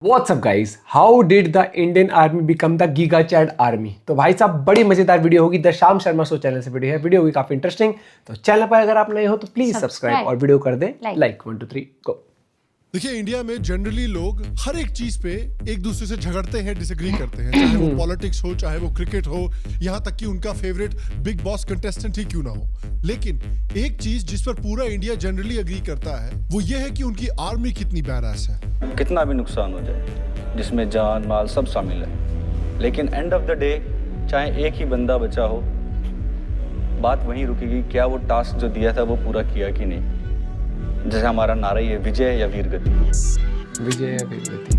What's up guys? How did the Indian Army become the Giga Chad Army? तो भाई साहब बड़ी मजेदार वीडियो होगी। द शाम शर्मा शो चैनल से वीडियो है। वीडियो होगी काफी इंटरेस्टिंग। तो चैनल पर अगर आप नए हो तो प्लीज सब्सक्राइब और वीडियो कर दे लाइक 1 2 3 गो। देखिए, इंडिया में जनरली लोग हर एक चीज पे एक दूसरे से झगड़ते हैं, डिसएग्री करते हैं, चाहे वो पॉलिटिक्स हो, चाहे वो क्रिकेट हो, यहाँ तक कि उनका फेवरेट बिग बॉस कंटेस्टेंट ही क्यों ना हो। लेकिन एक चीज जिस पर पूरा इंडिया जनरली एग्री करता है वो ये है कि उनकी आर्मी कितनी बैडास है। कितना भी नुकसान हो जाए, जिसमें जान माल सब शामिल है, लेकिन एंड ऑफ द डे चाहे एक ही बंदा बचा हो, बात वहीं रुकेगी क्या वो टास्क जो दिया था वो पूरा किया कि नहीं। जैसे हमारा नारा ही है, विजय या वीर गति। विजय या वीर गति।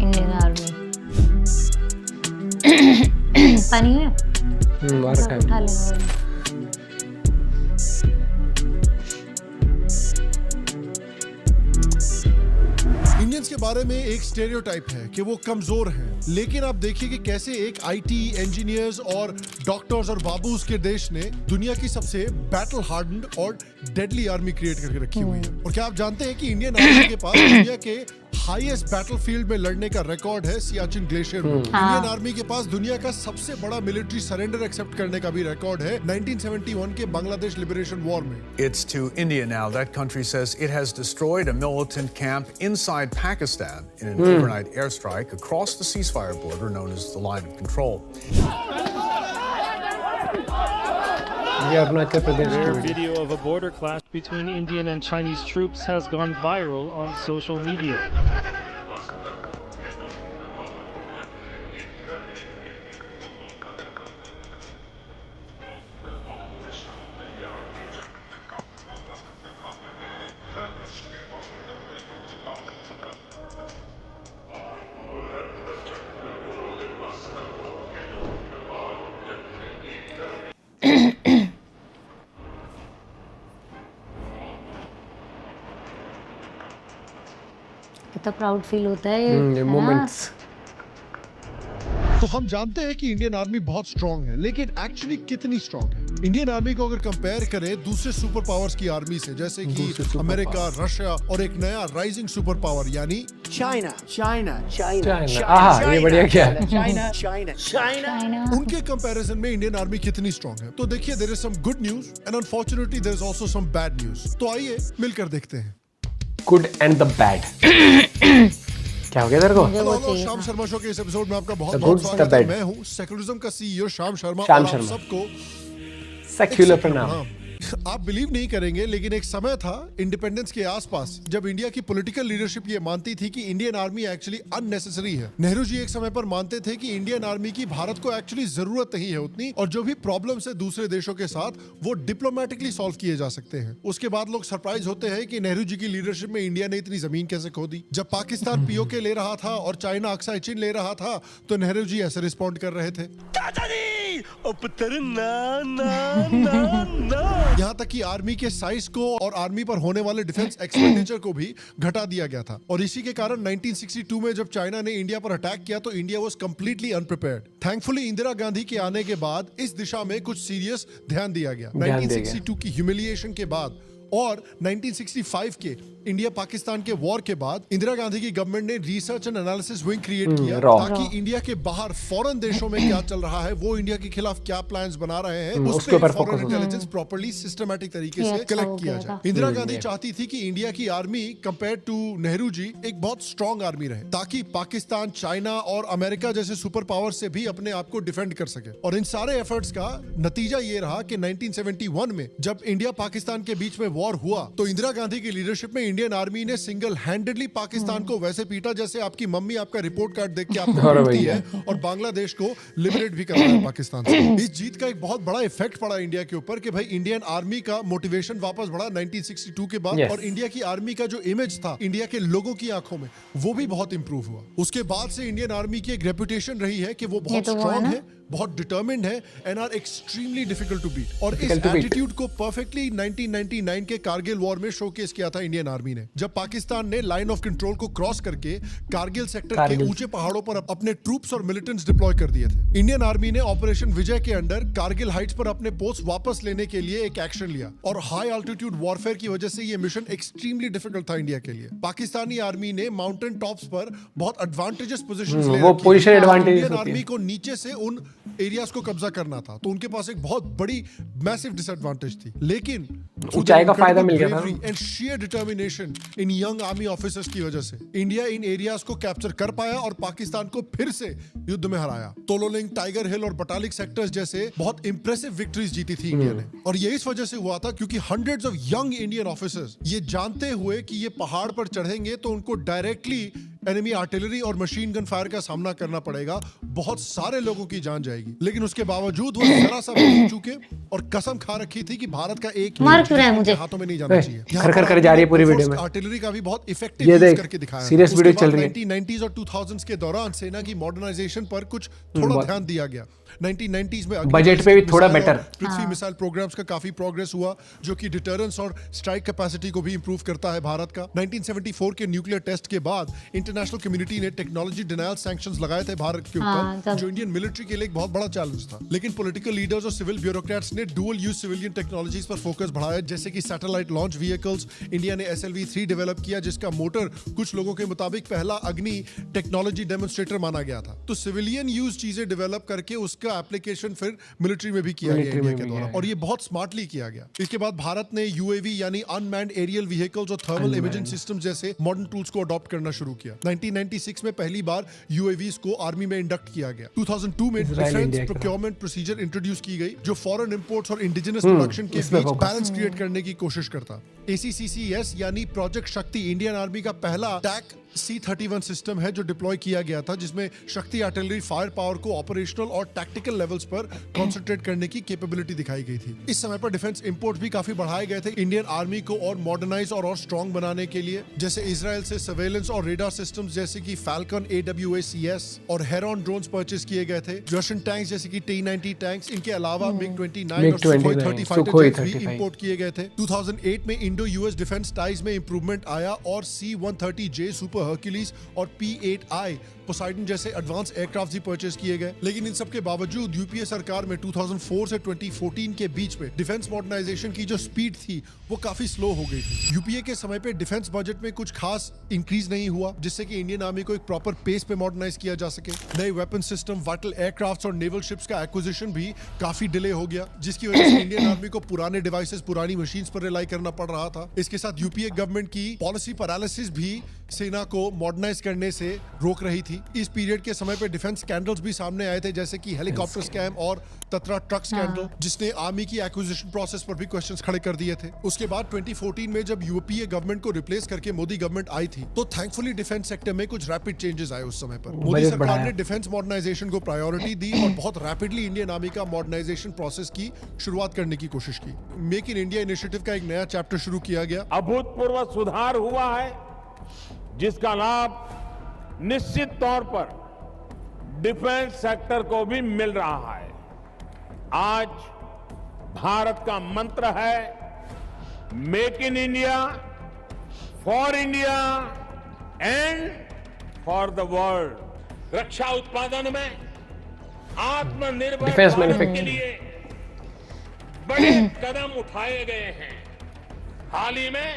Indian army. पानी है? उठा लेना। इंडियंस के बारे में एक स्टेरियोटाइप है कि वो कमजोर हैं, लेकिन आप देखिए कि कैसे एक आईटी इंजीनियर्स और डॉक्टर्स और बाबूस के देश ने दुनिया की सबसे बैटल हार्डन्ड और डेडली आर्मी क्रिएट करके रखी हुई है। और क्या आप जानते हैं कि इंडियन आर्मी के पास दुनिया के हाईएस्ट बैटलफील्ड में लड़ने का रिकॉर्ड है सियाचिन ग्लेशियर में। इंडियन आर्मी के पास दुनिया का सबसे बड़ा मिलिट्री सरेंडर एक्सेप्ट करने का भी रिकॉर्ड है 1971 के बांग्लादेश लिबरेशन वॉर में। It's to India now. That country says it has destroyed a militant camp inside Pakistan in an overnight airstrike across the ceasefire border known as the Line of Control. ये Arunachal Pradesh Rare की video. video of a border clash between Indian and Chinese troops has gone viral on social media. कितना proud feel होता है ये है ना? Moments. तो हम जानते हैं कि इंडियन आर्मी बहुत स्ट्रांग है, लेकिन एक्चुअली कितनी स्ट्रांग है? इंडियन आर्मी को अगर कंपेयर करें दूसरे सुपर पावर्स की आर्मी से, जैसे कि अमेरिका, रशिया और एक नया राइजिंग सुपर पावर यानी China. आहा, ये बढ़िया क्या है? चाइना। उनके कंपैरिजन में इंडियन आर्मी कितनी स्ट्रांग है। तो देखिए, there is some good news and unfortunately there is also some bad news. तो आइए मिलकर देखते हैं। Good and the bad. क्या हो गया तेरे को? हेलो, शाम शर्मा शो के इस एपिसोड में आपका बहुत The बहुत good, the स्वागत है। bad. मैं हूं सेकुलरिज्म का सीईओ शाम शर्मा शाम और आप शर्मा। सबको सेक्युलर प्रणाम। आप बिलीव नहीं करेंगे, लेकिन एक समय था इंडिपेंडेंस के आसपास जब इंडिया की पॉलिटिकल लीडरशिप ये मानती थी कि इंडियन आर्मी एक्चुअली अननेसेसरी है। नेहरू जी एक समय पर मानते थे कि इंडियन आर्मी की भारत को एक्चुअली जरूरत नहीं है उतनी, और जो भी प्रॉब्लम्स है दूसरे देशों के साथ वो डिप्लोमेटिकली सॉल्व किए जा सकते हैं। उसके बाद लोग सरप्राइज होते हैं कि नेहरू जी की लीडरशिप में इंडिया ने इतनी जमीन कैसे खो दी। जब पाकिस्तान पीओके ले रहा था और चाइना अक्साई चीन ले रहा था तो नेहरू जी ऐसे रिस्पॉन्ड कर रहे थे। यहाँ तक कि आर्मी के साइज को और आर्मी पर होने वाले डिफेंस एक्सपेंडिचर को भी घटा दिया गया था। और इसी के कारण 1962 में जब चाइना ने इंडिया पर अटैक किया तो India was completely अनप्रिपेयर्ड। Thankfully Indira Gandhi के आने के बाद इस दिशा में कुछ सीरियस ध्यान दिया गया। 1962 की ह्यूमिलिएशन के बाद और 1965 के इंडिया पाकिस्तान के वॉर के बाद इंदिरा गांधी की गवर्नमेंट ने research and analysis wing create किया ताकि इंडिया के बाहर फॉरेन देशों में क्या चल रहा है, वो इंडिया के खिलाफ क्या प्लान्स बना रहे हैं, उस उसके ऊपर पर foreign focus intelligence properly systematic तरीके से अच्छा कलेक्ट हो किया जाएगा। जाए। इंदिरा गांधी चाहती थी कि इंडिया की army compare to Nehru ji एक बहुत स्ट्रॉन्ग आर्मी रहे, ताकि पाकिस्तान, चाइना और अमेरिका जैसे सुपर पावर से भी अपने आप को डिफेंड कर सके। और इन सारे एफर्ट्स का नतीजा ये रहा कि 1971 में जब इंडिया पाकिस्तान के बीच में वॉर हुआ तो इंदिरा गांधी की लीडरशिप में इंडियन आर्मी ने सिंगल हैंडेडली पाकिस्तान को वैसे पीटा जैसे आपकी मम्मी आपका रिपोर्ट कार्ड देख के आपको पीटती है, और बांग्लादेश को लिबरेट भी करवाया पाकिस्तान से। इस जीत का एक बहुत बड़ा इफेक्ट पड़ा इंडिया के ऊपर कि भाई इंडियन आर्मी का मोटिवेशन वापस बढ़ा 1962 के बाद। Yes. और इंडिया की आर्मी का जो इमेज था इंडिया के लोगों की आंखों में वो भी बहुत इंप्रूव हुआ। उसके बाद से इंडियन आर्मी की एक रेपुटेशन रही है कि वो बहुत तो वो है स्ट्रांग ना? है, बहुत डिटर्मिन्ड है and are extremely difficult to beat. और इस Difficult to beat. एटीट्यूड को परफेक्टली 1999 के कारगिल वॉर में शोकेस किया था इंडियन आर्मी ने, जब पाकिस्तान ने लाइन ऑफ कंट्रोल को क्रॉस करके कारगिल सेक्टर के ऊंचे पहाड़ों पर अपने ट्रूप्स और मिलिटेंट्स डिप्लॉय कर दिए थे। इंडियन आर्मी ने ऑपरेशन विजय के अंडर कारगिल हाइट्स पर अपने पोस्ट वापस लेने के लिए एक एक्शन लिया और हाई अल्टीट्यूड वॉरफेयर की वजह से यह मिशन एक्सट्रीमली डिफिकल्ट था इंडिया के लिए। पाकिस्तानी आर्मी ने माउंटेन टॉप्स पर बहुत एडवांटेजेस पोजीशंस ले वो पोजीशन एडवांटेज इंडियन आर्मी को नीचे से उन एरियाज को कब्जा करना था, तो उनके पास एक बहुत बड़ी मैसिव डिसएडवांटेज थी। लेकिन ऊंचाई का फायदा मिल गया था and sheer determination in young army officers की वजह से इंडिया इन एरियाज को कैप्चर कर पाया और पाकिस्तान को फिर से युद्ध में हराया। तोलोलिंग, टाइगर हिल और बटालिक सेक्टर्स जैसे बहुत इंप्रेसिव विक्ट्रीज जीती थी इंडिया ने, और ये इस वजह से हुआ था क्योंकि hundreds of young Indian officers ये जानते हुए कि ये पहाड़ पर चढ़ेंगे तो उनको डायरेक्टली एनिमी आर्टिलरी और मशीन गन फायर का सामना करना पड़ेगा, बहुत सारे लोगों की जान जाएगी, लेकिन उसके बावजूद वो जरा सा भूल चुके और कसम खा रखी थी कि भारत का एक मुझे हाथों में नहीं जाना चाहिए। खर कर जा रही है पूरी वीडियो में। आर्टिलरी का भी बहुत इफेक्टिव यूज करके दिखाया। सीरियस वीडियो चल रही है। 1990s और 2000s के दौरान सेना की मॉडर्नाइजेशन पर कुछ थोड़ा ध्यान दिया गया। 1990s में बजट पे भी थोड़ा बेटर पृथ्वी मिसाइल प्रोग्राम्स का काफी प्रोग्रेस हुआ जो कि डिटरेंस और स्ट्राइक कैपेसिटी को भी इंप्रूव करता है भारत का। 1974 के न्यूक्लियर टेस्ट के बाद इंटरनेशनल कम्युनिटी ने टेक्नोलॉजी डिनायल सैंक्शंस लगाए थे भारत के ऊपर, जो इंडियन मिलिट्री के लिए एक बहुत बड़ा चैलेंज था। लेकिन पॉलिटिकल लीडर्स और सिविल ब्यूरोक्रेट्स ने डुअल यूज सिविलियन टेक्नोलॉजीज पर फोकस बढ़ाया, जैसे कि सैटेलाइट लॉन्च व्हीकल्स। इंडिया ने SLV-3 डेवलप किया जिसका मोटर कुछ लोगों के मुताबिक पहला अग्नि टेक्नोलॉजी डेमोन्स्ट्रेटर माना गया था। तो सिविलियन यूज चीजें डेवलप करके उसका एप्लीकेशन फिर मिलिट्री में भी किया गया इंडिया के द्वारा, और ये बहुत स्मार्टली किया गया। इसके बाद भारत ने UAV यानी अनमैन्ड एरियल व्हीकल्स और थर्मल इमेजिंग सिस्टम जैसे मॉडर्न टूल्स को अडॉप्ट करना शुरू किया। 1996 में पहली बार UAVs को आर्मी में इंडक्ट किया गया। 2002 में डिफेंस प्रोक्योरमेंट प्रोसीजर इंट्रोड्यूस की गई जो फॉरेन इंपोर्ट्स और इंडिजिनस प्रोडक्शन के बीच बैलेंस क्रिएट करने की कोशिश करता। ACCCS यानी प्रोजेक्ट शक्ति इंडियन आर्मी का पहला टैक C-31 सिस्टम है जो डिप्लॉय किया गया था, जिसमें शक्ति आर्टिलरी फायर पावर को ऑपरेशनल और टैक्टिकल लेवल्स पर कंसंट्रेट करने की कैपेबिलिटी दिखाई गई थी। इस समय पर डिफेंस इंपोर्ट भी काफी बढ़ाए गए थे इंडियन आर्मी को और मॉडर्नाइज और स्ट्रॉन्ग बनाने के लिए, जैसे इजराइल से सर्वेलेंस और रेडार सिस्टम्स जैसे कि फैल्कन AWACS और हेरॉन ड्रोन्स परचेज किए गए थे। रशियन टैंक्स जैसे कि T-90 टैंक्स, इनके अलावा MiG-29 और Sukhoi 30 फाइटर जेट्स भी इंपोर्ट किए गए थे। 2008 में इंडो US डिफेंस टाइज में इंप्रूवमेंट आया और C-130J सुपर हर्क्यूलिस और P-8I पोसाइडन जैसे एडवांस एयरक्राफ्ट भी परचेज किए गए। लेकिन इन सब के बावजूद यूपीए सरकार में 2004 से 2014 के बीच में डिफेंस मॉडर्नाइजेशन की जो स्पीड थी वो काफी स्लो हो गई थी। यूपीए के समय पे डिफेंस बजट में कुछ खास इंक्रीज नहीं हुआ जिससे कि इंडियन आर्मी को एक प्रॉपर पेस पे मॉडर्नाइज किया जा सके। नए वेपन सिस्टम, वाइटल एयरक्राफ्ट और नेवल शिप्स का एक्विजिशन भी काफी डिले हो गया, जिसकी वजह से इंडियन आर्मी को पुराने डिवाइसेस, पुरानी मशीन्स पर रिलाई करना पड़ रहा था। इसके साथ यूपीए गवर्नमेंट की पॉलिसी पैरालिसिस भी सेना को मॉडर्नाइज करने से रोक रही थी। इस पीरियड के समय पे डिफेंस स्कैंडल्स भी सामने आए थे, जैसे कि हेलीकॉप्टर स्कैम और तत्रा ट्रक स्कैंडल, जिसने आर्मी की एक्विजिशन प्रोसेस पर भी क्वेश्चंस खड़े कर दिए थे। उसके बाद 2014 में जब यूपीए गवर्नमेंट को रिप्लेस करके मोदी गवर्नमेंट आई थी, तो थैंकफुली डिफेंस सेक्टर में कुछ रैपिड चेंजेस आए उस समय पर। मोदी सरकार ने डिफेंस मॉडर्नाइजेशन को प्रायोरिटी दी और बहुत रैपिडली इंडियन आर्मी का मॉडर्नाइजेशन प्रोसेस की शुरुआत करने की कोशिश की। मेक इन इंडिया इनिशिएटिव का एक नया चैप्टर शुरू किया गया। अभूतपूर्व सुधार हुआ है जिसका लाभ निश्चित तौर पर डिफेंस सेक्टर को भी मिल रहा है। आज भारत का मंत्र है make in India, for India and for the world. रक्षा उत्पादन में आत्मनिर्भर भारत के लिए बड़े कदम उठाए गए हैं। हाल ही में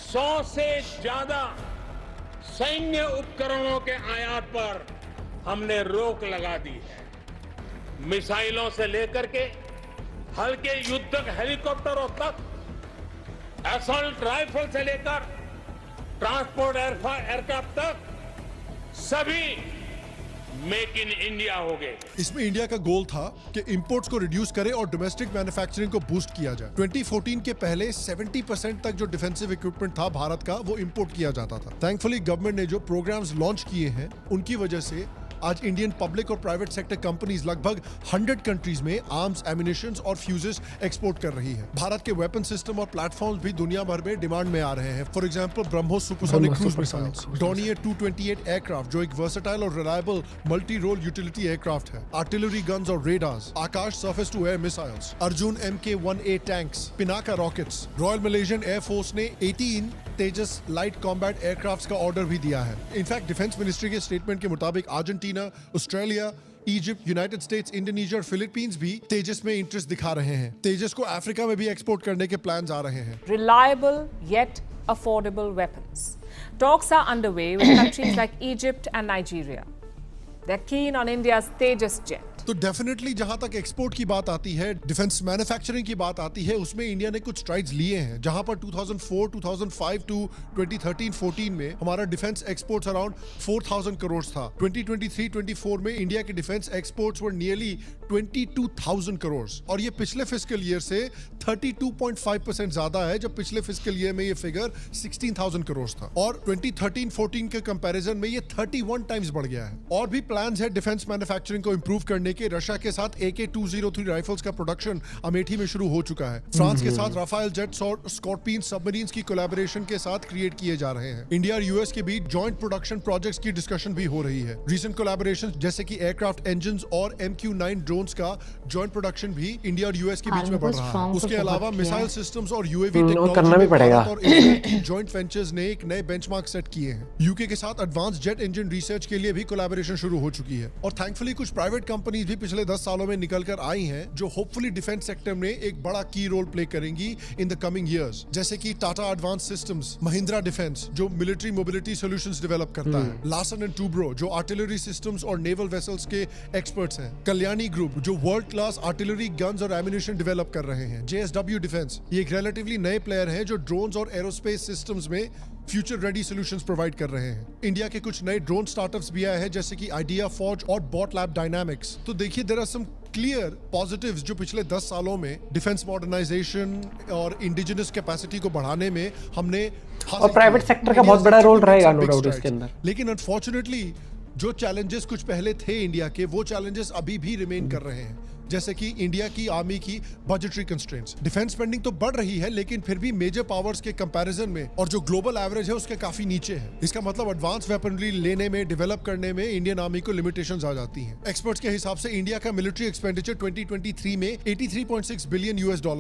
100 से ज्यादा सैन्य उपकरणों के आयात पर हमने रोक लगा दी है। मिसाइलों से लेकर के हल्के युद्धक हेलीकॉप्टरों तक, असॉल्ट राइफल से लेकर ट्रांसपोर्ट एयरक्राफ्ट तक सभी मेक इन इंडिया हो गए। इसमें इंडिया का गोल था कि इंपोर्ट्स को रिड्यूस करे और डोमेस्टिक मैन्युफैक्चरिंग को बूस्ट किया जाए। 2014 के पहले 70% तक जो डिफेंसिव इक्विपमेंट था भारत का वो इंपोर्ट किया जाता था। थैंकफुली गवर्नमेंट ने जो प्रोग्राम्स लॉन्च किए हैं उनकी वजह से आज इंडियन पब्लिक और प्राइवेट सेक्टर कंपनीज लगभग 100 कंट्रीज में आर्म्स, एमिनेशन और फ्यूजेस एक्सपोर्ट कर रही है। भारत के वेपन सिस्टम और प्लेटफॉर्म्स भी दुनिया भर में डिमांड में आ रहे हैं। For example BrahMos supersonic cruise missiles, Dornier 228 aircraft जो एक वर्सेटाइल और reliable multi role utility aircraft है, आर्टिलरी गन्स और radars, Akash surface to air missiles, Arjun MK-1A tanks, Pinaka rockets. Royal Malaysian air force ने 18 तेजस लाइट कॉम्बैट एयरक्राफ्ट्स का ऑर्डर भी दिया है। इनफैक्ट डिफेंस मिनिस्ट्री के स्टेटमेंट के मुताबिक Argentina, Australia, Egypt, United States, Indonesia और फिलीपींस भी तेजस में इंटरेस्ट दिखा रहे हैं। तेजस को अफ्रीका में भी एक्सपोर्ट करने के प्लान्स आ रहे हैं। Reliable yet affordable weapons. Talks are underway with countries like Egypt and Nigeria. They're keen on India's Tejas jet. तो डेफिनेटली जहां तक एक्सपोर्ट की बात आती है, डिफेंस मैन्युफैक्चरिंग की बात आती है, उसमें इंडिया ने कुछ स्ट्राइड्स लिए हैं। जहां पर 2004, 2005 टू 2013-14 में हमारा डिफेंस एक्सपोर्ट्स अराउंड 4000 करोड़ था। 2023-24 में इंडिया के डिफेंस एक्सपोर्ट्स वर नियरली 22,000 करोड़ और ये पिछले फिस्कल ईयर से 32.5% ज्यादा है, जब पिछले फिस्कल ईयर में ये फिगर 16,000 करोड़ था और 2013-14 के कंपैरिजन में ये 31 टाइम्स बढ़ गया है। और भी प्लान्स है डिफेंस मैन्युफैक्चरिंग को इंप्रूव करने के। रशिया के साथ AK-203 राइफल्स का प्रोडक्शन अमेठी में शुरू हो चुका है। फ्रांस के साथ राफेल जेट्स और स्कॉर्पियन सबमरीन्स की कोलैबोरेशन के साथ क्रिएट किए जा रहे हैं। इंडिया और यूएस के बीच जॉइंट प्रोडक्शन प्रोजेक्ट्स की डिस्कशन भी हो रही है। रीसेंट कोलैबोरेशन जैसे कि एयरक्राफ्ट इंजन्स और MQ-9 ड्रोन्स का जॉइंट प्रोडक्शन भी इंडिया और यूएस के बीच में बढ़ रहा है। उसके अलावा मिसाइल सिस्टम्स और UAV टेक्नोलॉजी और जॉइंट वेंचर्स ने एक नए बेंचमार्क सेट किए हैं। यूके के साथ एडवांस जेट इंजन रिसर्च के लिए भी कोलैबोरेशन शुरू हो चुकी है और थैंकफुली कुछ प्राइवेट कंपनीज भी पिछले 10 सालों में निकल कर आई हैं, जो होपफुली डिफेंस सेक्टर में एक बड़ा की रोल प्ले करेंगी इन द कमिंग इयर्स। जैसे कि Tata advance systems, Mahindra defence जो मिलिट्री मोबिलिटी सॉल्यूशंस डेवलप करता है, लार्सन एंड टूब्रो जो आर्टिलरी सिस्टम्स और नेवल वेसल्स के एक्सपर्ट्स हैं, कल्याणी ग्रुप जो वर्ल्ड क्लास आर्टिलरी गन्स और एम्युनिशन डेवलप कर रहे हैं, JSW डिफेंस ये एक रिलेटिवली नए प्लेयर हैं जो ड्रोन्स और एरोस्पेस सिस्टम्स में फ्यूचर रेडी सॉल्यूशंस प्रोवाइड कर रहे हैं। इंडिया के कुछ नए ड्रोन स्टार्टअप्स भी आए हैं जैसे कि आइडिया फॉर्ज और बॉट लैब डायनामिक्स। तो देखिए there are some clear positives जो पिछले 10 सालों में डिफेंस मॉडर्नाइजेशन और इंडिजिनस कैपेसिटी को बढ़ाने में हमने और प्राइवेट सेक्टर का बहुत बड़ा रोल रहेगा नो डाउट इसके अंदर। लेकिन अनफॉर्चुनेटली जो चैलेंजेस कुछ पहले थे इंडिया के, वो चैलेंजेस अभी भी रिमेन कर रहे हैं। जैसे कि इंडिया की आर्मी की बजटरी कंस्ट्रेंट्स। डिफेंस स्पेंडिंग तो बढ़ रही है लेकिन फिर भी मेजर पावर्स के कंपैरिजन में और जो ग्लोबल एवरेज है उसके काफी नीचे है। इसका मतलब एडवांस वेपनरी लेने में, डेवलप करने में इंडियन आर्मी को लिमिटेशंस आ जाती हैं। एक्सपर्ट्स के हिसाब से इंडिया का मिलिट्री एक्सपेंडिचर 2023 में $83.6 बिलियन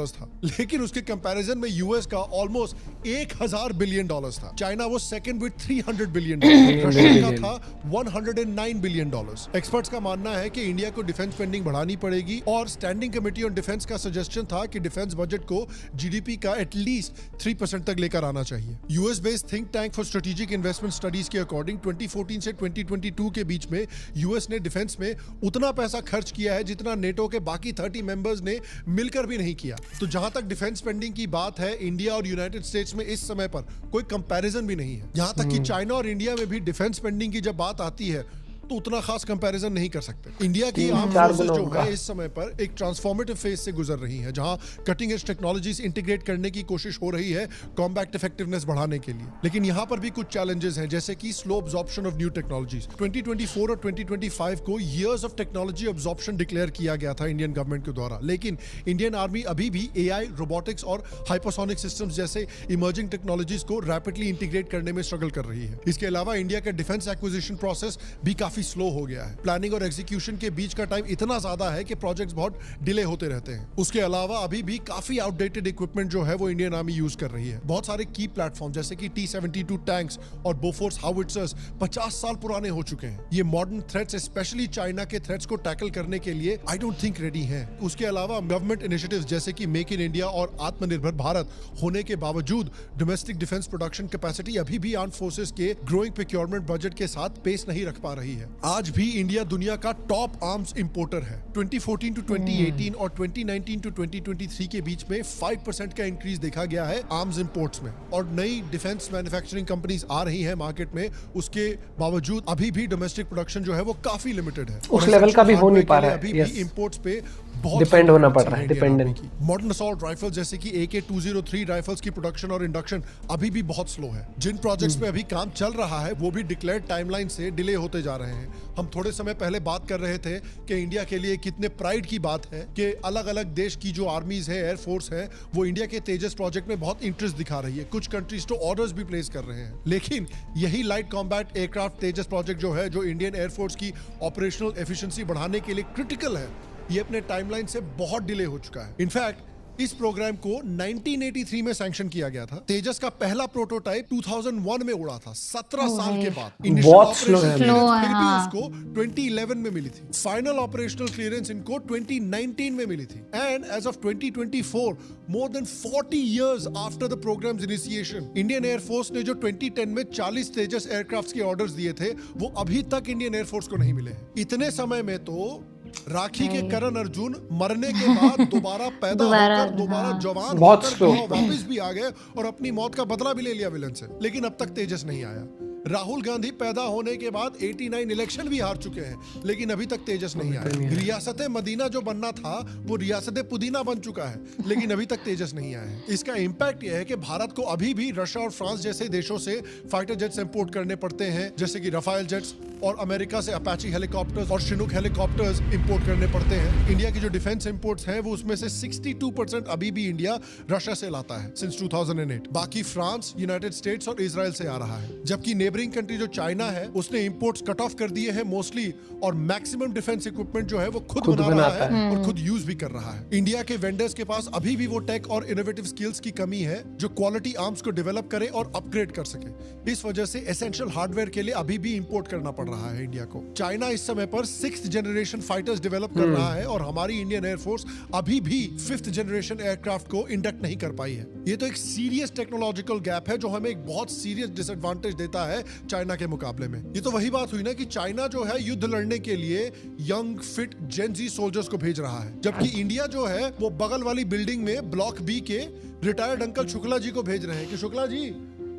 था, लेकिन उसके कंपैरिजन में यूएस का ऑलमोस्ट $1000 बिलियन था। चाइना वो सेकंड विद $300 बिलियन, रशिया का था $109 बिलियन। एक्सपर्ट्स का मानना है कि इंडिया को डिफेंस स्पेंडिंग बढ़ानी पड़ेगी और स्टैंडिंग कमेटी ऑन डिफेंस का सजेशन था कि डिफेंस बजट को जीडीपी का एटलीस्ट 3% तक लेकर आना चाहिए। US based think tank for strategic investment studies के अकॉर्डिंग 2014 से 2022 के बीच में यूएस ने डिफेंस में उतना पैसा खर्च किया है जितना नेटो के बाकी 30 मेंबर्स ने मिलकर भी नहीं किया। तो जहां तक डिफेंस स्पेंडिंग की बात है, इंडिया और यूनाइटेड स्टेट्स में इस समय पर कोई कंपैरिजन भी नहीं है। यहां तक कि चाइना और इंडिया में भी डिफेंस स्पेंडिंग की जब बात आती है तो उतना खास कंपैरिजन नहीं कर सकते। इंडिया की आर्म फोर्सेस जो है इस समय पर एक ट्रांसफॉर्मेटिव फेज से गुजर रही है, जहां कटिंग एज टेक्नोलॉजीज इंटीग्रेट करने की कोशिश हो रही है कॉम्बैट इफेक्टिवनेस बढ़ाने के लिए। लेकिन यहां पर भी कुछ चैलेंजेस हैं, जैसे कि slow absorption of new technologies. 2024 और 2025 को years of technology absorption declare किया गया था इंडियन गवर्नमेंट के द्वारा, लेकिन इंडियन आर्मी अभी भी एआई, रोबोटिक्स और हाइपरसोनिक सिस्टम्स जैसे इमर्जिंग टेक्नोलॉजीज को रैपिडली इंटीग्रेट करने में स्ट्रगल कर रही है। इसके अलावा इंडिया का डिफेंस एक्विजिशन प्रोसेस भी काफी स्लो हो गया है। प्लानिंग और एग्जीक्यूशन के बीच का टाइम इतना ज्यादा है कि प्रोजेक्ट्स बहुत डिले होते रहते हैं। उसके अलावा अभी भी काफी आउटडेटेड इक्विपमेंट जो है वो इंडियन आर्मी यूज कर रही है। बहुत सारे की प्लेटफॉर्म जैसे कि T-72 टैंक्स और बोफोर्स हाउविट्जर्स 50 साल पुराने हो चुके हैं। ये मॉडर्न थ्रेट्स, स्पेशली चाइना के थ्रेट्स को टैकल करने के लिए आई डोंट थिंक रेडी हैं। उसके अलावा गवर्नमेंट इनिशिएटिव्स जैसे कि मेक इन इंडिया और आत्मनिर्भर भारत होने के बावजूद डोमेस्टिक डिफेंस प्रोडक्शन कैपेसिटी अभी भी आर्म्ड फोर्सेस के ग्रोइंग प्रोक्योरमेंट बजट के साथ पेस नहीं रख पा रही है। आज भी इंडिया दुनिया का टॉप आर्म्स इंपोर्टर है। 2014 टू 2018 और 2019 टू 2023 के बीच में 5% का इंक्रीज देखा गया है आर्म्स इंपोर्ट्स में, और नई डिफेंस मैन्युफैक्चरिंग कंपनीज आ रही हैं मार्केट में। उसके बावजूद अभी भी डोमेस्टिक प्रोडक्शन जो है वो काफी लिमिटेड है। उस लेवल का भी हो नहीं पा रहा है। अभी भी इंपोर्ट्स पे बहुत डिपेंड होना पड़ रहा है, डिपेंडेंट। मॉडर्न असॉल्ट राइफल जैसे कि AK-203 राइफल्स की प्रोडक्शन और इंडक्शन अभी भी बहुत स्लो है। जिन प्रोजेक्ट्स पे अभी काम चल रहा है वो भी डिक्लेयर्ड टाइमलाइन से डिले होते जा रहे हैं। हम थोड़े समय पहले बात कर रहे थे कि इंडिया के लिए कितने प्राइड की बात है कि अलग अलग देश की जो आर्मीज है, एयरफोर्स है, वो इंडिया के तेजस प्रोजेक्ट में बहुत इंटरेस्ट दिखा रही है। कुछ कंट्रीज तो ऑर्डर्स भी प्लेस कर रहे हैं। लेकिन यही लाइट कॉम्बैट एयरक्राफ्ट तेजस प्रोजेक्ट जो है, जो इंडियन एयरफोर्स की ऑपरेशनल एफिशिएंसी बढ़ाने के लिए क्रिटिकल है, ये अपने टाइमलाइन से बहुत डिले हो चुका है। इनफैक्ट इस प्रोग्राम को 1983 में सैंक्शन किया गया था। तेजस का पहला प्रोटोटाइप 2001 में उड़ा था, 17 साल के बाद। इनिशियल ऑपरेशनल क्लियरेंस फिर भी उसको 2011 में मिली थी। फाइनल ऑपरेशनल क्लियरेंस इनको 2019 में मिली थी। And as of 2024, more than 40 years after the programme's initiation, Indian air force ने जो 2010 में 40 तेजस एयरक्राफ्ट के ऑर्डर्स दिए थे, वो अभी तक इंडियन एयरफोर्स को नहीं मिले। इतने समय में तो राखी के करण अर्जुन मरने के बाद दोबारा पैदा होकर दोबारा जवान होकर वापस भी आ गए और अपनी मौत का बदला भी ले लिया विलन से। लेकिन अब तक तेजस नहीं आया। राहुल गांधी पैदा होने के बाद 89 इलेक्शन भी हार चुके हैं, लेकिन अभी तक तेजस नहीं आया। रियासत मदीना जो बनना था वो रियासत पुदीना बन चुका है, लेकिन अभी तक तेजस नहीं आया है। इसका इंपैक्ट यह है कि भारत को अभी भी रशिया और फ्रांस जैसे देशों से फाइटर जेट्स इंपोर्ट करने पड़ते हैं, जैसे कि रफाल जेट्स, और अमेरिका से अपाची हेलीकॉप्टर्स और शिनूक हेलीकॉप्टर्स इंपोर्ट करने पड़ते हैं। इंडिया की जो डिफेंस इंपोर्ट्स हैं वो उसमें से 62% अभी भी इंडिया रशिया से लाता है सिंस 2008। बाकी फ्रांस, यूनाइटेड स्टेट्स और इजराइल से आ रहा है। जबकि नेबरिंग कंट्री जो चाइना है उसने इंपोर्ट्स कट ऑफ कर दिए हैं मोस्टली, और मैक्सिमम डिफेंस इक्विपमेंट जो है वो खुद बना रहा है और खुद यूज भी कर रहा है। इंडिया के वेंडर्स के पास अभी भी वो टेक और इनोवेटिव स्किल्स की कमी है जो क्वालिटी आर्म्स को डेवलप करे और अपग्रेड कर सके। इस वजह से एसेंशियल हार्डवेयर के लिए अभी भी इंपोर्ट करना पड़ रहा है इंडिया को। चाइना इस समय पर 6th जनरेशन फाइटर्स डेवलप कर रहा है और हमारी इंडियन एयरफोर्स अभी भी 5th जनरेशन एयरक्राफ्ट को इंडक्ट नहीं कर पाई है। ये तो एक सीरियस टेक्नोलॉजिकल गैप है जो हमें एक बहुत सीरियस डिसएडवांटेज देता है चाइना के मुकाबले में। ये तो वही बात हुई ना कि चाइना जो है युद्ध लड़ने के लिए यंग फिट जेन जी सोल्जर्स को भेज रहा है, जबकि इंडिया जो है वो बगल वाली बिल्डिंग में ब्लॉक बी के रिटायर्ड अंकल शुक्ला जी को भेज रहे हैं कि शुक्ला जी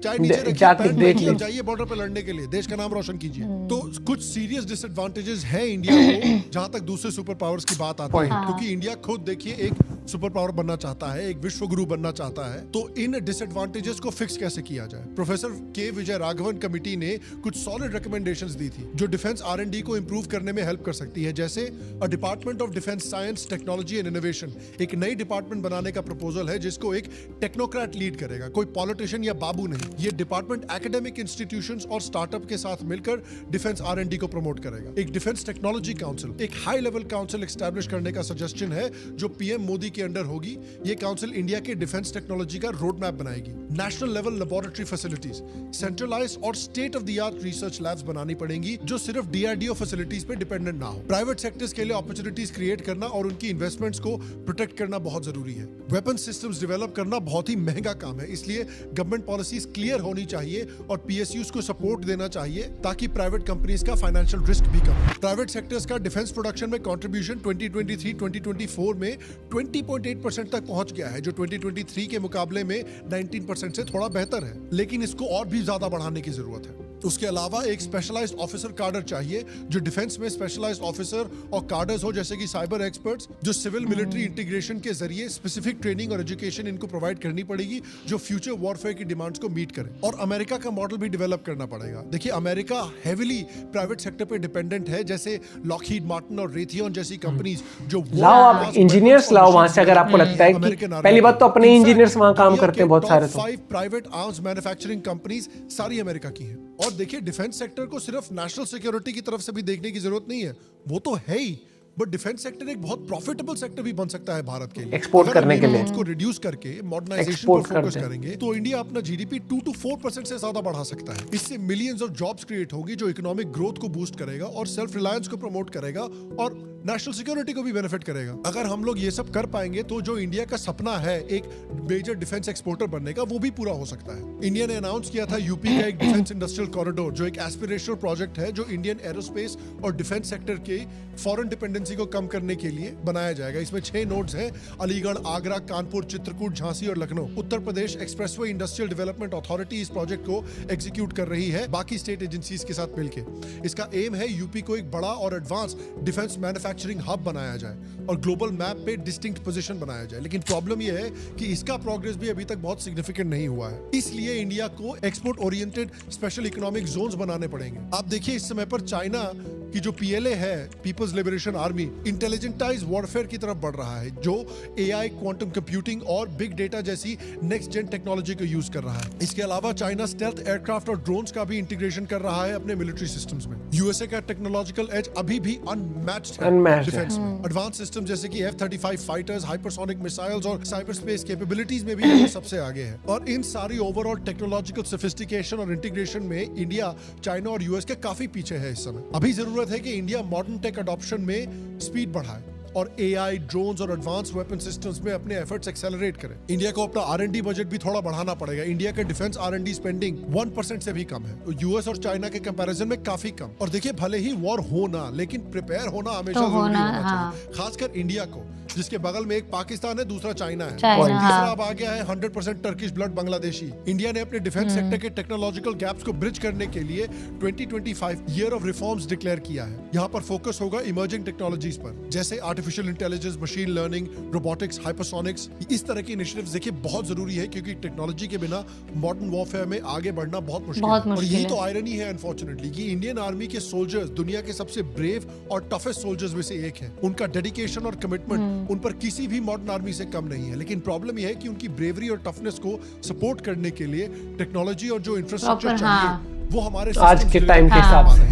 चाहे नीचे रखिए, जाइए बॉर्डर पे लड़ने के लिए, देश का नाम रोशन कीजिए। तो कुछ सीरियस डिसएडवांटेजेस हैं इंडिया को जहां तक दूसरे सुपर पावर्स की बात आती है, क्योंकि इंडिया खुद देखिए एक सुपर पावर बनना चाहता है, एक विश्व गुरु बनना चाहता है। तो इन डिसएडवांटेजेस को फिक्स कैसे किया जाए? प्रोफेसर के विजय राघवन कमेटी ने कुछ सॉलिड रिकमेंडेशंस दी थी जो डिफेंस R&D को इंप्रूव करने में हेल्प कर सकती है, जैसे a department of defence science, technology and innovation. एक नई डिपार्टमेंट बनाने का प्रपोजल है जिसको एक टेक्नोक्रेट लीड करेगा, कोई पॉलिटिशियन या बाबू नहीं। ये डिपार्टमेंट एकेडमिक इंस्टीट्यूशंस और स्टार्टअप के साथ मिलकर डिफेंस R&D को प्रमोट करेगा। एक डिफेंस टेक्नोलॉजी काउंसिल, एक हाई लेवल काउंसिल एस्टैब्लिश करने का सजेशन है जो पीएम मोदी के अंडर होगी। ये काउंसिल इंडिया के डिफेंस टेक्नोलॉजी का रोड मैप बनाएगी। National level laboratory facilities, centralised और state of the art research labs बनानी पड़ेंगी जो सिर्फ DRDO फैसिलिटीज पे डिपेंडेंट ना हो। प्राइवेट सेक्टर्स के लिए अपॉर्चुनिटीज क्रिएट करना और उनकी इन्वेस्टमेंट्स को प्रोटेक्ट करना बहुत जरूरी है। वेपन सिस्टम्स डेवलप करना बहुत ही महंगा काम है, इसलिए गवर्नमेंट पॉलिसीज क्लियर होनी चाहिए और PSUs को सपोर्ट देना चाहिए ताकि प्राइवेट कंपनीज का फाइनेंशियल रिस्क भी कम हो। प्राइवेट सेक्टर्स का डिफेंस प्रोडक्शन में कंट्रीब्यूशन 2023-2024 में 20.8% तक पहुंच गया है, जो 2023 के मुकाबले में 19% से थोड़ा बेहतर है, लेकिन इसको और भी ज्यादा बढ़ाने की जरूरत है। उसके अलावा एक स्पेशलाइज्ड ऑफिसर कार्डर चाहिए जो डिफेंस में स्पेशलाइज्ड ऑफिसर और कार्डर्स हो, जैसे कि साइबर एक्सपर्ट्स, जो सिविल मिलिट्री इंटीग्रेशन के जरिए स्पेसिफिक ट्रेनिंग और एजुकेशन इनको प्रोवाइड करनी पड़ेगी जो फ्यूचर वॉरफेयर की डिमांड्स को मीट करे। और अमेरिका का मॉडल भी डेवलप करना पड़ेगा। देखिए, अमेरिका हेविली प्राइवेट सेक्टर पे डिपेंडेंट है, जैसे लॉकहीड मार्टिन और रेथियन जैसी कंपनीज जो लाओ आप इंजीनियर्स लाओ वहां से, अगर आपको लगता है कि पहली बात तो अपने इंजीनियर्स वहां काम करते हैं बहुत सारे। तो 5 प्राइवेट आर्म्स मैन्युफैक्चरिंग कंपनीज सारी अमेरिका की हैं। और देखिए, डिफेंस सेक्टर को सिर्फ नेशनल सिक्योरिटी की तरफ से भी देखने की जरूरत नहीं है, वो तो है ही, बट डिफेंस सेक्टर एक बहुत प्रॉफिटेबल सेक्टर भी बन सकता है भारत के लिए। एक्सपोर्ट करने के लिए उसको रिड्यूस करके मॉडर्नाइजेशन पर फोकस करेंगे तो इंडिया अपना GDP 2 to 4% से ज्यादा बढ़ा सकता है। इससे मिलियंस ऑफ जॉब्स क्रिएट होगी जो इकोनॉमिक ग्रोथ को बूस्ट करेगा और सेल्फ रिलायंस को प्रमोट करेगा और नेशनल सिक्योरिटी को भी बेनिफिट करेगा। अगर हम लोग ये सब कर पाएंगे तो जो इंडिया का सपना है एक मेजर डिफेंस एक्सपोर्टर बनने का, वो भी पूरा हो सकता है। इंडिया ने अनाउंस किया था यूपी का एक डिफेंस इंडस्ट्रियल कॉरिडोर, जो एक एस्पिरेशनल प्रोजेक्ट है जो इंडियन एरोस्पेस और डिफेंस सेक्टर के फॉरेन डिपेंडेंसी को कम करने के लिए बनाया जाएगा। इसमें 6 नोड्स हैं: अलीगढ़, आगरा, कानपुर, चित्रकूट, झांसी और Lucknow. Uttar Pradesh expressway industrial development authority इस प्रोजेक्ट को एग्जीक्यूट कर रही है बाकी स्टेट एजेंसीज के साथ मिलकर। इसका एम है यूपी को एक बड़ा और advance defence manufacturing manufacturing hub बनाया जाए और ग्लोबल मैप पे डिस्टिंक्ट पोजीशन बनाया जाए। लेकिन प्रॉब्लम यह है कि इसका प्रोग्रेस भी अभी तक बहुत सिग्निफिकेंट नहीं हुआ है। इसलिए इंडिया को export oriented special economic zones बनाने पड़ेंगे। आप देखिए इस समय पर चाइना की जो PLA है, पीपल्स लिबरेशन आर्मी, इंटेलिजेंटाइज वॉरफेयर की तरफ बढ़ रहा है, जो AI, क्वांटम कंप्यूटिंग और बिग डेटा जैसी नेक्स्ट जेन टेक्नोलॉजी को यूज कर रहा है। इसके अलावा चाइना स्टेल्थ एयरक्राफ्ट और ड्रोन्स का भी इंटीग्रेशन कर रहा है अपने मिलिट्री सिस्टम्स में। USA का टेक्नोलॉजिकल एज अभी भी अनमैच्ड है डिफेंस में। एडवांस सिस्टम जैसे कि F-35 फाइटर्स, हाइपरसोनिक मिसाइल्स और साइबर स्पेस कैपेबिलिटीज में भी सबसे आगे है। और इन सारी ओवरऑल टेक्नोलॉजिकल सोफिस्टिकेशन और इंटीग्रेशन में इंडिया, चाइना और US के काफी पीछे है इस समय। अभी जरूरत है कि इंडिया मॉडर्न टेक अडॉप्शन में स्पीड बढ़ाए और AI, ड्रोन्स और एडवांस वेपन सिस्टम्स में अपने एफर्ट्स एक्सेलरेट करें। इंडिया को अपना R&D बजट भी थोड़ा बढ़ाना पड़ेगा। इंडिया का डिफेंस R&D स्पेंडिंग 1% से भी कम है, तो US और चाइना के कंपैरिजन में काफी कम। और देखिए भले ही वॉर हो ना, लेकिन प्रिपेयर होना हमेशा जरूरी होना चाहिए, खासकर इंडिया को, जिसके बगल में एक पाकिस्तान है, दूसरा चाइना है और तीसरा अब आ गया है 100% टर्किश ब्लड बांग्लादेशी। इंडिया ने अपने डिफेंस सेक्टर के टेक्नोलॉजिकल गैप्स को ब्रिज करने के लिए 2025 ईयर ऑफ रिफॉर्म्स डिक्लेयर किया है। यहाँ पर फोकस होगा इमर्जिंग टेक्नोलॉजीज पर, जैसे artificial intelligence, machine learning, robotics, hypersonics. इस तरह की इनिशिएटिव्स देखिए बहुत जरूरी है, क्योंकि टेक्नोलॉजी के बिना मॉडर्न वॉरफेयर में आगे बढ़ना बहुत मुश्किल है। और यही तो आयरनी है अनफॉर्चुनेटली कि इंडियन आर्मी के सोल्जर्स दुनिया के सबसे ब्रेव और टफेस्ट सोल्जर्स में से एक है। उनका डेडिकेशन और कमिटमेंट उन पर किसी भी मॉडर्न आर्मी से कम नहीं है। लेकिन प्रॉब्लम यह है कि उनकी ब्रेवरी और टफनेस को सपोर्ट करने के लिए टेक्नोलॉजी और जो इंफ्रास्ट्रक्चर चाहिए वो हमारे आज के टाइम के हिसाब से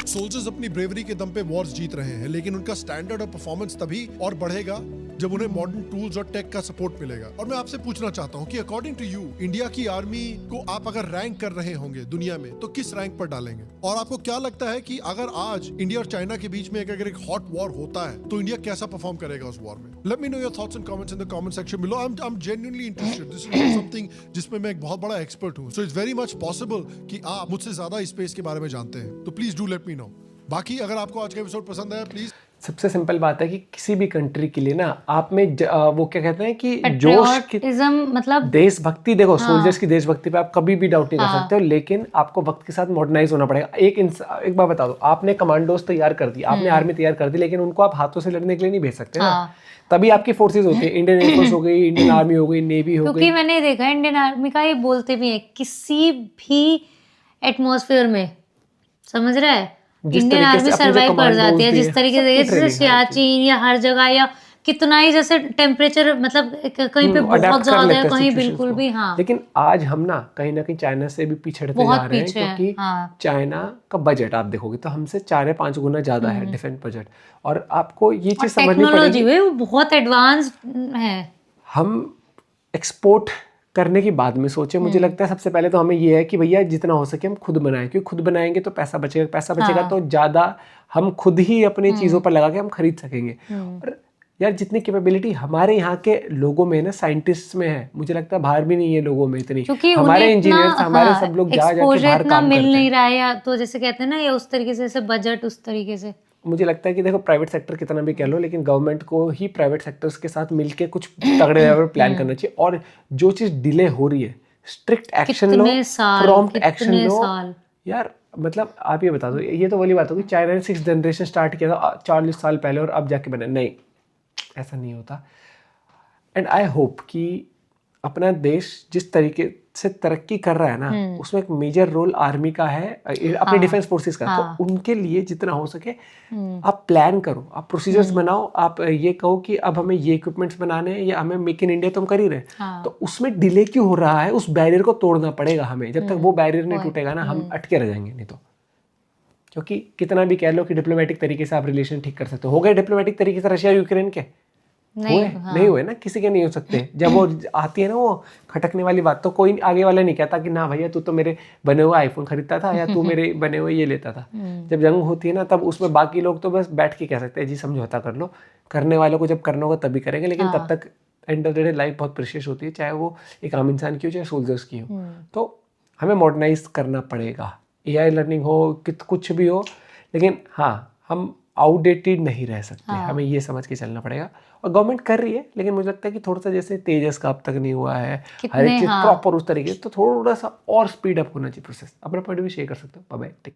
सोल्जर्स अपनी ब्रेवरी के दम पे वॉर्स जीत रहे हैं, लेकिन उनका स्टैंडर्ड और परफॉर्मेंस तभी और बढ़ेगा जब उन्हें मॉडर्न टूल्स और टेक का सपोर्ट मिलेगा। और मैं आपसे पूछना चाहता हूं कि अकॉर्डिंग टू यू इंडिया की आर्मी को आप अगर रैंक कर रहे होंगे दुनिया में, तो किस रैंक पर डालेंगे? और आपको क्या लगता है कि अगर आज इंडिया और चाइना के बीच में अगर एक हॉट वॉर होता है तो इंडिया कैसा परफॉर्म करेगा उस वॉर में? Let me know your thoughts and comments in the comment section below. I am genuinely interested. This is something जिसमें मैं एक बहुत बड़ा एक्सपर्ट हूं, so it's very much possible कि आप मुझसे ज्यादा इस स्पेस के बारे में जानते हैं, तो please do let me know. बाकी अगर आपको आज का एपिसोड पसंद आया, प्लीज सबसे सिंपल बात है कि किसी भी कंट्री के लिए ना आप में वो क्या कहते हैं कि जोश, मतलब देशभक्ति, देखो सोल्जर्स की देशभक्ति पे आप कभी भी डाउट नहीं कर सकते हो, लेकिन आपको वक्त के साथ मॉडर्नाइज होना पड़ेगा। एक बार बता दो, आपने कमांडोज तैयार कर दी, आपने आर्मी तैयार कर दी, लेकिन उनको आप हाथों से लड़ने के लिए नहीं भेज सकते ना। तभी आपकी फोर्सेज होती है, इंडियन एयरफोर्स हो गई, इंडियन आर्मी हो गई, नेवी हो गई। क्योंकि मैंने देखा इंडियन आर्मी का ये बोलते भी है, किसी भी एटमॉस्फेयर में, समझ रहा है, इंडियन आर्मी सर्वाइव कर जाती है। जिस तरीके से जैसे सियाचिन या हर जगह या कितना ही जैसे टेम्परेचर, मतलब कहीं पे बहुत ज्यादा है, कहीं बिल्कुल भी। हाँ, लेकिन आज हम ना कहीं चाइना से भी पिछड़ते जा रहे हैं, क्योंकि चाइना का बजट आप देखोगे तो हमसे 4 या 5 गुना ज्यादा है डिफेंस बजट। और आपको ये चीज समझनी पड़ेगी, वो बहुत एडवांस्ड है। हम एक्सपोर्ट करने की बाद में सोचे, मुझे लगता है सबसे पहले तो हमें ये है कि भैया जितना हो सके हम खुद बनाएं, क्योंकि खुद बनाएंगे तो पैसा बचेगा, पैसा बचेगा तो ज्यादा हम खुद ही अपनी चीजों पर लगा के हम खरीद सकेंगे। और यार जितनी कैपेबिलिटी हमारे यहाँ के लोगों में ना, साइंटिस्ट में है, मुझे लगता है बाहर भी नहीं है लोगों में इतनी। हमारे इंजीनियर्स, हमारे सब लोग जा जाके बाहर काम मिल नहीं रहा है, या तो जैसे कहते हैं ना, या उस तरीके से बजट उस तरीके से। मुझे लगता है कि देखो प्राइवेट सेक्टर कितना भी कह लो, लेकिन गवर्नमेंट को ही प्राइवेट सेक्टर्स के साथ मिलके कुछ तगड़े लेवल पर प्लान करना चाहिए। और जो चीज डिले हो रही है, स्ट्रिक्ट एक्शन लो, प्रॉम्प्ट एक्शन लो। यार मतलब आप ये बता दो, ये तो वाली बात होगी चाइना ने 6th जनरेशन स्टार्ट किया था 40 साल पहले और अब जाके बने, नहीं, ऐसा नहीं होता। एंड आई होप कि अपना देश जिस तरीके से तरक्की कर रहा है ना, उसमें एक मेजर रोल आर्मी का है, अपने डिफेंस फोर्सेस का। तो उनके लिए जितना हो सके आप प्लान करो, आप प्रोसीजर्स बनाओ, आप ये कहो कि अब हमें ये इक्विपमेंट्स बनाने हैं या हमें मेक इन इंडिया तो हम कर ही रहे, तो उसमें डिले क्यों हो रहा है, उस बैरियर को तोड़ना पड़ेगा हमें। जब तक वो बैरियर नहीं टूटेगा ना, हम अटके रह जाएंगे। नहीं तो क्योंकि कितना भी कह लो कि डिप्लोमेटिक तरीके से आप रिलेशन ठीक कर सकते हो गए डिप्लोमेटिक तरीके से रशिया यूक्रेन के नहीं हुए ना, किसी के नहीं हो सकते। जब वो आती है ना वो खटकने वाली बात, तो कोई आगे वाला नहीं कहता कि ना भैया तू तो मेरे बने हुए आईफोन खरीदता था या तू मेरे बने हुए ये लेता था। जब जंग होती है ना, तब उसमें बाकी लोग तो बस बैठ के कह सकते हैं जी समझौता कर लो, करने वालों को जब करना होगा तभी करेंगे। लेकिन तब तक end of the day life बहुत प्रेशियस होती है, चाहे वो एक आम इंसान की हो चाहे सोल्जर्स की हो। तो हमें मॉडर्नाइज करना पड़ेगा, AI लर्निंग हो कुछ भी हो, लेकिन हाँ हम आउटडेटेड नहीं रह सकते। हमें ये समझ के चलना पड़ेगा। और गवर्नमेंट कर रही है, लेकिन मुझे लगता है कि थोड़ा सा जैसे तेजस का अब तक नहीं हुआ है, हर एक चीज प्रॉपर उस तरीके से, तो थोड़ा सा और स्पीड अप होना चाहिए प्रोसेस। अपना पॉइंट भी शेयर कर सकते हो। Bye bye, take care.